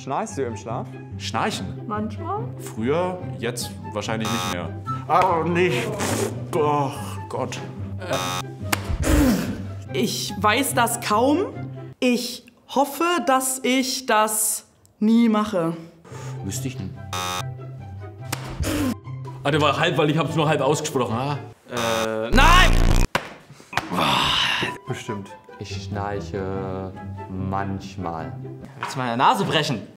Schnarchst du im Schlaf? Schnarchen? Manchmal? Früher, jetzt wahrscheinlich nicht mehr. Aber nicht. Oh Gott. Ich weiß das kaum. Ich hoffe, dass ich das nie mache. Wüsste ich nicht. Ah, der war halb, weil ich hab's nur halb ausgesprochen. Nein! Bestimmt. Ich schnarche manchmal. Willst du meine Nase brechen?